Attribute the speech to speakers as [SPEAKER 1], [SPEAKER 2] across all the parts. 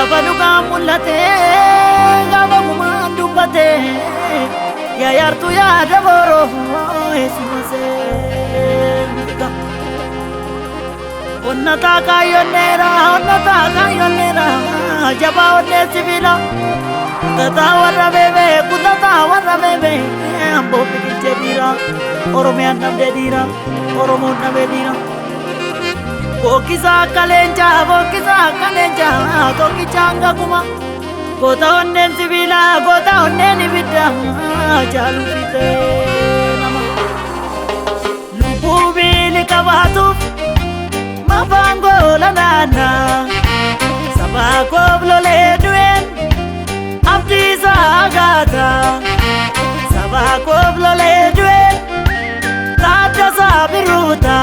[SPEAKER 1] gaafa dhugaan mul'ate gaafa gumaan dubbate yaa yaartuu yaada booroo eessuma seenuudha. Onna taakaayyoneera jabaa onnee sibiila kutataa warra beebe amboo biqilchee dhiira oromiyaan dhabdee dhiira oromoon dhabee dhiira. Bokkisaa akka leencaa tokkicha hanga kuma goota onneen sibiila goota onneen ibidda jaaluu fitee nama. Lubbuu biili qabaatuuf mafaan goola naannaa sabaa koof lolee du'een abdii isaa gaata. Sabaa koof lolee du'een raadda isaa biruuta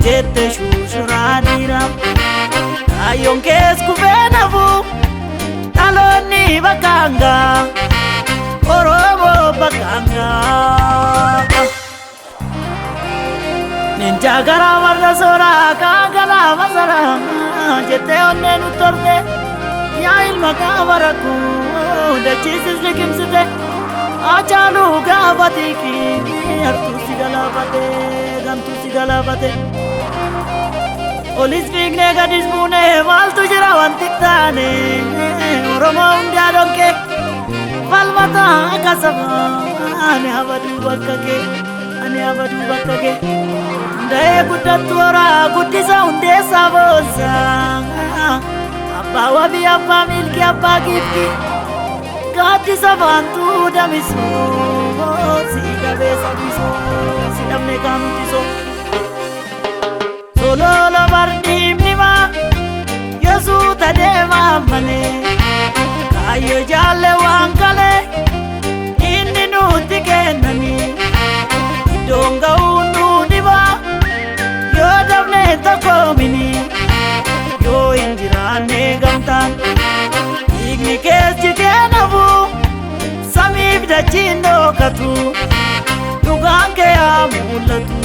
[SPEAKER 1] jette shushuraa dhiira. Kaayyoon kees kufee nafu dhaloonni bakkaanga Oromoo bakkaanga. Ninjaa garaa warra sooraa kaagalaa masaraa jettee onneen uttorte yaa ilma gaafa rakkoo dachiisis liqimsite Hacaaluu gaafa xiiqii hartuu si galaafate gamtuu si galaafate. Olis fiignee gadis buunee maaltu jira wanti taane Oromoo hundaa dhonke falmataa akka sabaa ani abaduu bakka kee Hundee guddattu horaa guddisa hundeessaa boonsaa abbaa wabii abbaa milkii abbaa giiftii gaaddisa baantuu damisoo si dhabee sabbisoo si dhabne gaanuttisoo. Sololo bardiimnimaa Yeesuu tadeemaa malee kaayyoo jaalle waan kalee inni nutti kennanii iddoon ga'uun nu dhibaa yoo dhabne tokkoomini yoo hin jiraanne gamtaan dhiigni keessi kennafu samiif dachiin dhookatu dhugaan kee haa mul'atu.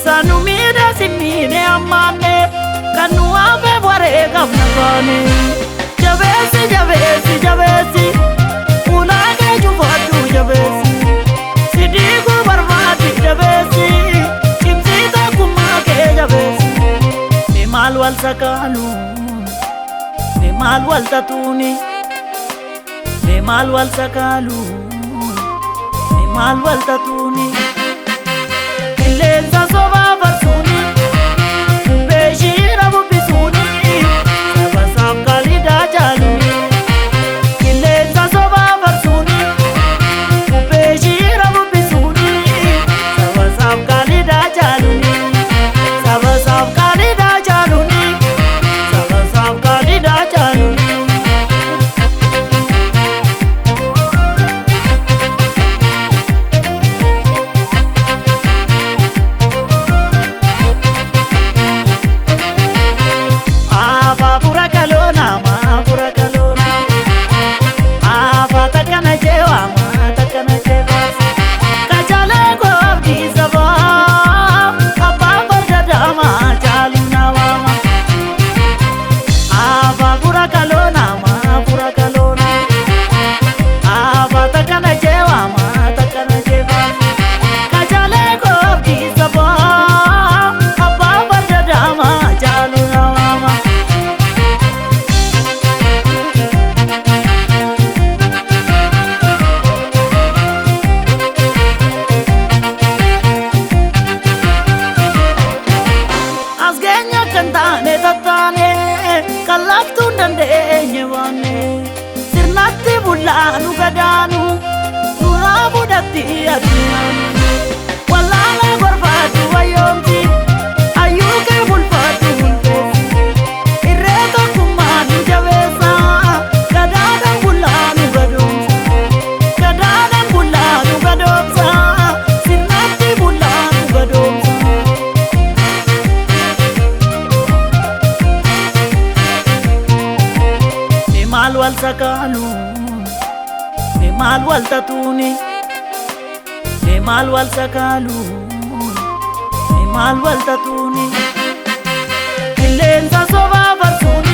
[SPEAKER 1] Sanu miidha simmiine ammaanne kan nu hafe waree qabna baane. Jabeessi ulaa kee cufadhu jabeessi si diiguu barbaaddi jabeessi cimsii tokkummaa kee jabeessi. Mee maal wal sakaalu mee maal wal tatuuni mee maal wal sakaalu mee maal wal tatuuni. Qilleensa sobaa barsuuni beeshira bubbisuuni sabasaaf gaaliidhaa jaaluuni. Qilleensa sobaa barsuuni beeshira bubbisuuni sabasaaf gaaliidhaa jaaluuni. Sabasaaf gaaliidhaa jaaluuni sabasaaf gaaliidhaa jaaluuni. taane tattaane kallattuun dandeenye waanne sirnatti bullaanu gadaanu nurraa budhatti addunyaan wallaala barbaadu wayyoomti ayyuu kee bulfaatu hundeessi irree tokkummaa nu jabeessa gadaadhaan bullaanu gadoomsa gadaadhaan bullaanu gadoomsa sirnatti bullaanu gadoomsa. Mal wal sakalu, me mal wal tatuni, me mal wal sakalu, me mal wal tatuni. Ilensa soba barsuni.